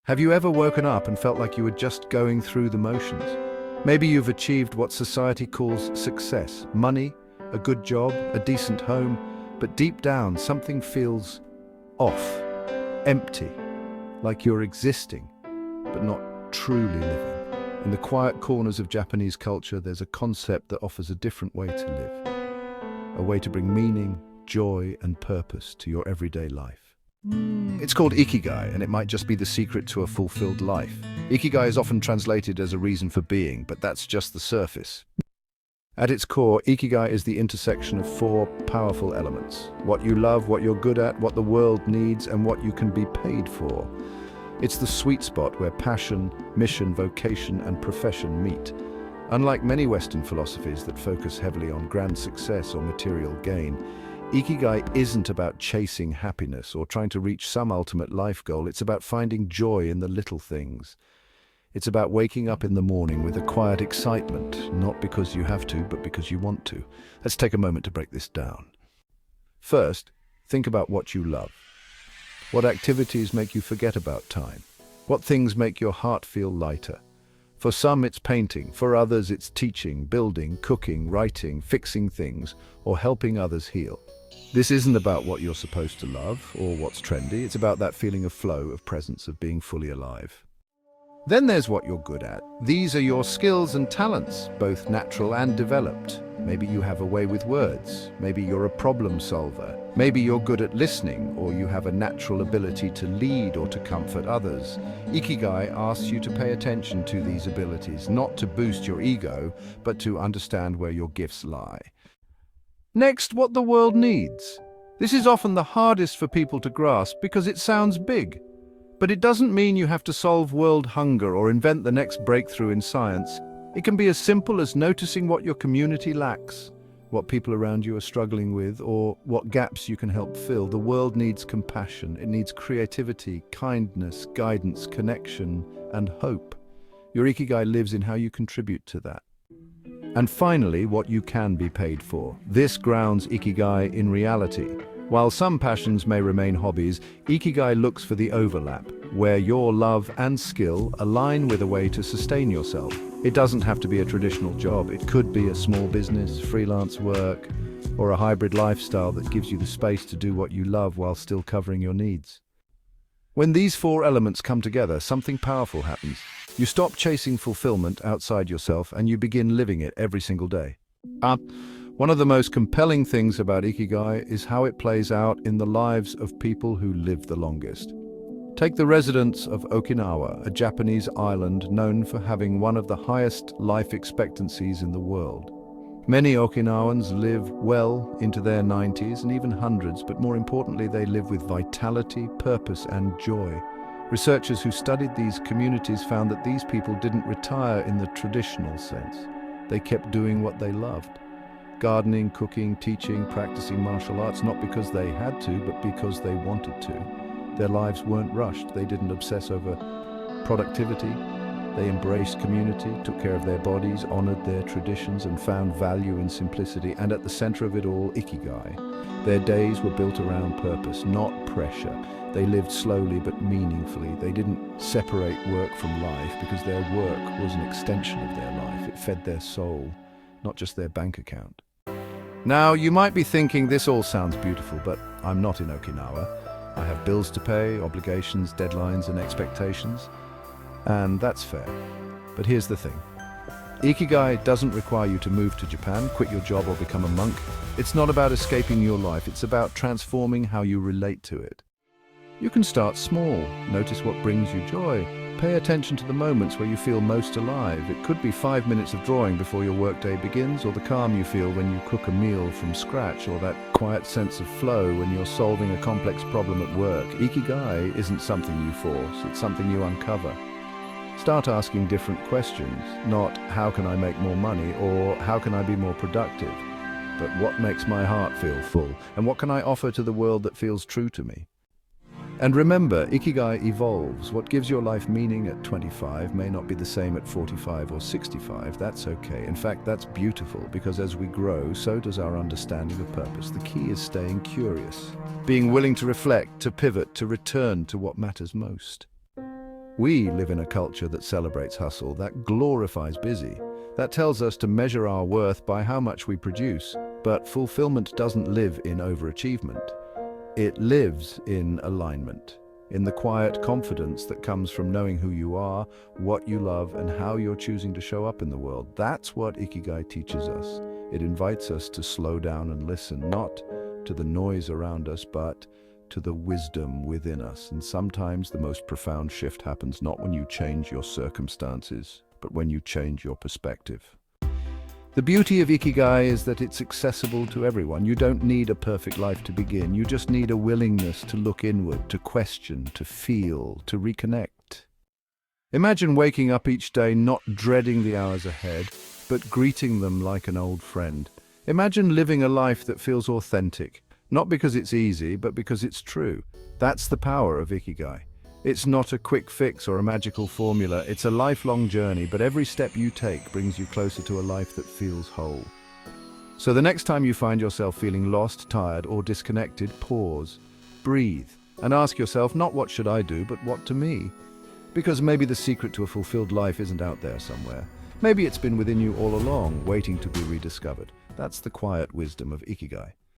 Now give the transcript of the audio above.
Have you ever woken up and felt like you were just going through the motions? Maybe you've achieved what society calls success, money, a good job, a decent home, but deep down something feels off, empty, like you're existing, but not truly living. In the quiet corners of Japanese culture, there's a concept that offers a different way to live, a way to bring meaning, joy, and purpose to your everyday life. It's called Ikigai, and it might just be the secret to a fulfilled life. Ikigai is often translated as a reason for being, but that's just the surface. At its core, Ikigai is the intersection of four powerful elements: what you love, what you're good at, what the world needs, and what you can be paid for. It's the sweet spot where passion, mission, vocation, and profession meet. Unlike many Western philosophies that focus heavily on grand success or material gain, Ikigai isn't about chasing happiness or trying to reach some ultimate life goal. It's about finding joy in the little things. It's about waking up in the morning with a quiet excitement, not because you have to, but because you want to. Let's take a moment to break this down. First, think about what you love. What activities make you forget about time? What things make your heart feel lighter? For some, it's painting. For others, it's teaching, building, cooking, writing, fixing things, or helping others heal. This isn't about what you're supposed to love or what's trendy. It's about that feeling of flow, of presence, of being fully alive. Then there's what you're good at. These are your skills and talents, both natural and developed. Maybe you have a way with words. Maybe you're a problem solver. Maybe you're good at listening, or you have a natural ability to lead or to comfort others. Ikigai asks you to pay attention to these abilities, not to boost your ego, but to understand where your gifts lie. Next, what the world needs. This is often the hardest for people to grasp because it sounds big. But it doesn't mean you have to solve world hunger or invent the next breakthrough in science. It can be as simple as noticing what your community lacks, what people around you are struggling with, or what gaps you can help fill. The world needs compassion. It needs creativity, kindness, guidance, connection, and hope. Your Ikigai lives in how you contribute to that. And finally, what you can be paid for. This grounds Ikigai in reality. While some passions may remain hobbies, Ikigai looks for the overlap, where your love and skill align with a way to sustain yourself. It doesn't have to be a traditional job. It could be a small business, freelance work, or a hybrid lifestyle that gives you the space to do what you love while still covering your needs. When these four elements come together, something powerful happens. You stop chasing fulfillment outside yourself and you begin living it every single day. One of the most compelling things about Ikigai is how it plays out in the lives of people who live the longest. Take the residents of Okinawa, a Japanese island known for having one of the highest life expectancies in the world. Many Okinawans live well into their 90s and even hundreds, but more importantly, they live with vitality, purpose, and joy. Researchers who studied these communities found that these people didn't retire in the traditional sense. They kept doing what they loved. Gardening, cooking, teaching, practicing martial arts, not because they had to, but because they wanted to. Their lives weren't rushed. They didn't obsess over productivity. They embraced community, took care of their bodies, honored their traditions, and found value in simplicity. And at the center of it all, Ikigai. Their days were built around purpose, not pressure. They lived slowly but meaningfully. They didn't separate work from life because their work was an extension of their life. It fed their soul, not just their bank account. Now, you might be thinking this all sounds beautiful, but I'm not in Okinawa. I have bills to pay, obligations, deadlines, and expectations. And that's fair. But here's the thing. Ikigai doesn't require you to move to Japan, quit your job, or become a monk. It's not about escaping your life. It's about transforming how you relate to it. You can start small. Notice what brings you joy. Pay attention to the moments where you feel most alive. It could be 5 minutes of drawing before your workday begins, or the calm you feel when you cook a meal from scratch, or that quiet sense of flow when you're solving a complex problem at work. Ikigai isn't something you force, it's something you uncover. Start asking different questions, not how can I make more money or how can I be more productive, but what makes my heart feel full, and what can I offer to the world that feels true to me? And remember, Ikigai evolves. What gives your life meaning at 25 may not be the same at 45 or 65. That's okay. In fact, that's beautiful, because as we grow, so does our understanding of purpose. The key is staying curious, being willing to reflect, to pivot, to return to what matters most. We live in a culture that celebrates hustle, that glorifies busy, that tells us to measure our worth by how much we produce. But fulfillment doesn't live in overachievement. It lives in alignment, in the quiet confidence that comes from knowing who you are, what you love, and how you're choosing to show up in the world. That's what Ikigai teaches us. It invites us to slow down and listen, not to the noise around us, but to the wisdom within us. And sometimes the most profound shift happens not when you change your circumstances, but when you change your perspective. The beauty of Ikigai is that it's accessible to everyone. You don't need a perfect life to begin. You just need a willingness to look inward, to question, to feel, to reconnect. Imagine waking up each day not dreading the hours ahead, but greeting them like an old friend. Imagine living a life that feels authentic, not because it's easy, but because it's true. That's the power of Ikigai. It's not a quick fix or a magical formula. It's a lifelong journey, but every step you take brings you closer to a life that feels whole. So the next time you find yourself feeling lost, tired, or disconnected, pause, breathe, and ask yourself not what should I do, but what to me? Because maybe the secret to a fulfilled life isn't out there somewhere. Maybe it's been within you all along, waiting to be rediscovered. That's the quiet wisdom of Ikigai.